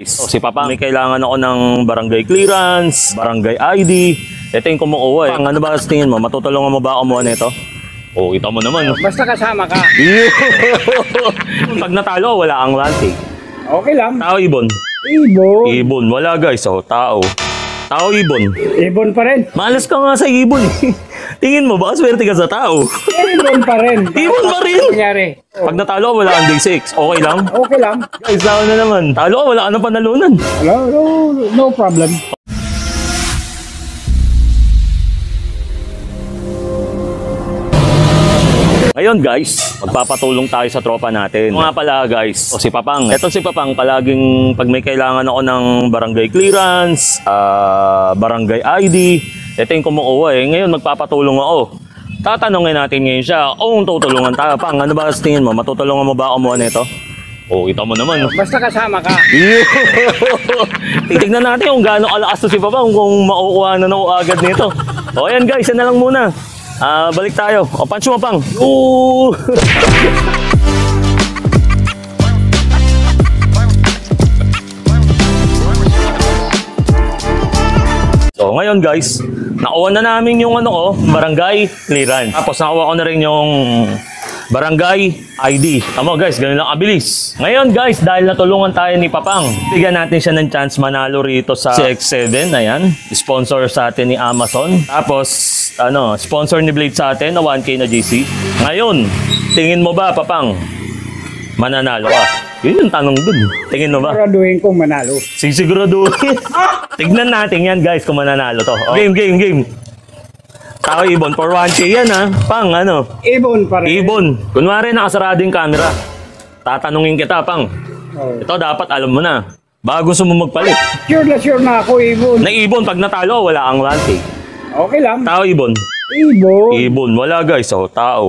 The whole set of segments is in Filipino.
So, si Papa, may kailangan ako ng barangay clearance, barangay ID. Ito yung kumukuha eh. Ano ba sa tingin mo? Matutulungan mo ba kumuha nito? Oh, kita mo naman. Basta kasama ka. Pag natalo, wala ang ranting. Okay lang. Tao, ibon. Ibon. Ibon. Wala guys. Oh, tao. Tao, ibon. Ibon pa rin. Malas ka nga sa ibon. Tingin mo, baka swerte ka sa tao. Ibon pa rin. Ibon pa rin. Nangyari. Pag natalo, wala ang day 6. Okay lang? Okay lang. Guys, tao na naman. Talo, wala ka na panalunan. No problem. Ngayon guys, magpapatulong tayo sa tropa natin. Nga pala guys, si Papang. Ito si Papang, palaging pag may kailangan ako ng barangay clearance, barangay ID, ito yung kumukuha eh. Ngayon magpapatulong ako. Tatanungin natin ngayon siya, kung tutulungan tayo. Pang, ano ba sa tingin mo? Matutulungan mo ba kumuha nito? Oh, kita mo naman. Basta kasama ka. Titignan natin kung gaano kalakas to si Papang, kung makukuha na ako agad nito. O ayan guys, yan na lang muna. Balik tayo. O, punch mo, Pang. So, ngayon guys, nakuha na namin yung barangay clearance. Tapos nakuha ko na rin yung barangay ID. Tama guys, ganun lang kabilis. Ngayon guys, dahil natulungan tayo ni Papang, bigyan natin siya ng chance manalo rito sa CX7. Ayan, sponsor sa atin ni Amazon. Tapos, sponsor ni Blade sa atin na 1K na GC. Ngayon, tingin mo ba, Papang, mananalo ka? Yun yung tanong dun. Tingin mo ba? Siguraduhin kong manalo. Siguraduhin. Tignan natin yan guys kung mananalo to. Oh. Game. Tao, ibon. For 1K yan ha. Pang, Ibon pa rin. Ibon. Kunwari nakasarado yung camera. Tatanungin kita, Pang. Oh. Ito dapat alam mo na. Bago gusto mo magpalit. Sure na ako, ibon. Na ibon, pag natalo, wala ang ranting. Okay lang. Tao, ibon. Ibon. Ibon. Wala guys. Oh, tao.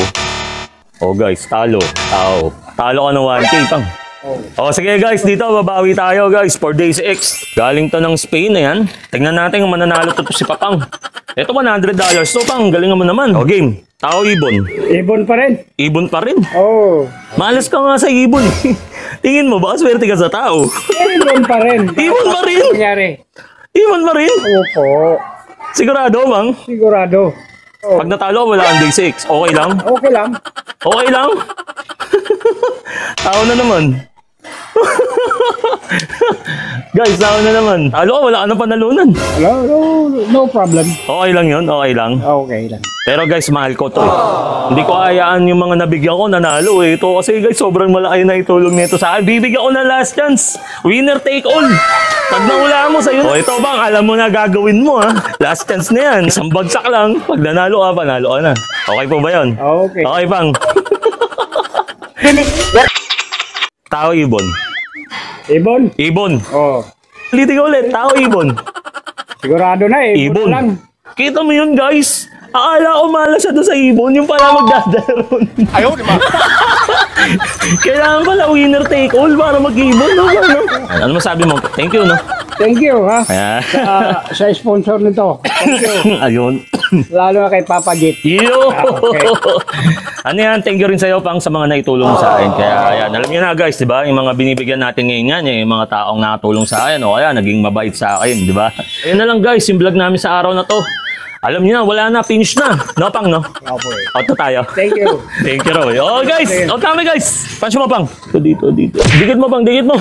Oh guys, talo. Tao. Talo ka ng 1K, Pang. Oh, sige guys, dito babawi tayo guys for Days X. Galing to ng Spain, ayan. Tingnan natin kung mananalo to si Papang. Ito $100. So, Pang, galingan mo naman. O, game. Tao, ibon. Ibon pa rin. Ibon pa rin. Oh. Malas ka nga sa ibon. Tingin mo, baka swerte ka sa tao. Ibon pa rin. Ibon pa rin. Nangyari. Ibon pa rin. Opo. Sigurado, Mang? Sigurado. Oh. Pag natalo, wala ang day 6. Okay lang? Okay lang. Okay lang? Tao na naman. Guys, tao na naman. Talo, wala ka na panalunan. No problem. Okay lang yun, okay lang. Okay lang. Pero guys, mahal ko to. Hindi ko hayaan yung mga nabigyan ko nanalo eh. Ito kasi guys, sobrang malaki na itulong nito sa akin. Bibigyan ko na last chance. Winner take all. Pag naula mo sa'yo. O ito bang, alam mo na gagawin mo ha. Last chance na yan. Isang bagsak lang. Pag nanalo ka, panalo ka na. Okay po ba yun? Okay. Okay, Pang. Tao, ibon. Ibon? Ibon. Oh. Ulitin ko ulit. Tao, ibon. Sigurado na eh. Ibon. Lang. Kita mo yun, guys. Akala ko malas siya doon sa ibon. Yung pala magdadaron. Ayaw, di ba? Kailangan pala winner take all para mag-ibon. No? Ano masabi mo? Thank you, no? Thank you, ha? Ayan. Sa sponsor nito. Thank you. Ayun. Lalo na kay Papa Jit. Yo! Okay. Ano yan? Thank you rin sa'yo, Pang, sa mga naitulong sa akin. Kaya, ayan. Alam niyo na, guys, di ba? Yung mga binibigyan natin ngayon yan, yung mga taong nakatulong sa akin, o kaya, naging mabait sa akin, di ba? Ayun na lang, guys, yung vlog namin sa araw na to. Alam niyo na, wala na, finish na. No, Pang, no? Opo eh. Auto tayo. Thank you. Thank you, Roy. Oh, guys! O, kami, guys! Punch mo, Pang. Dito. Dikit mo, Pang, dikit mo.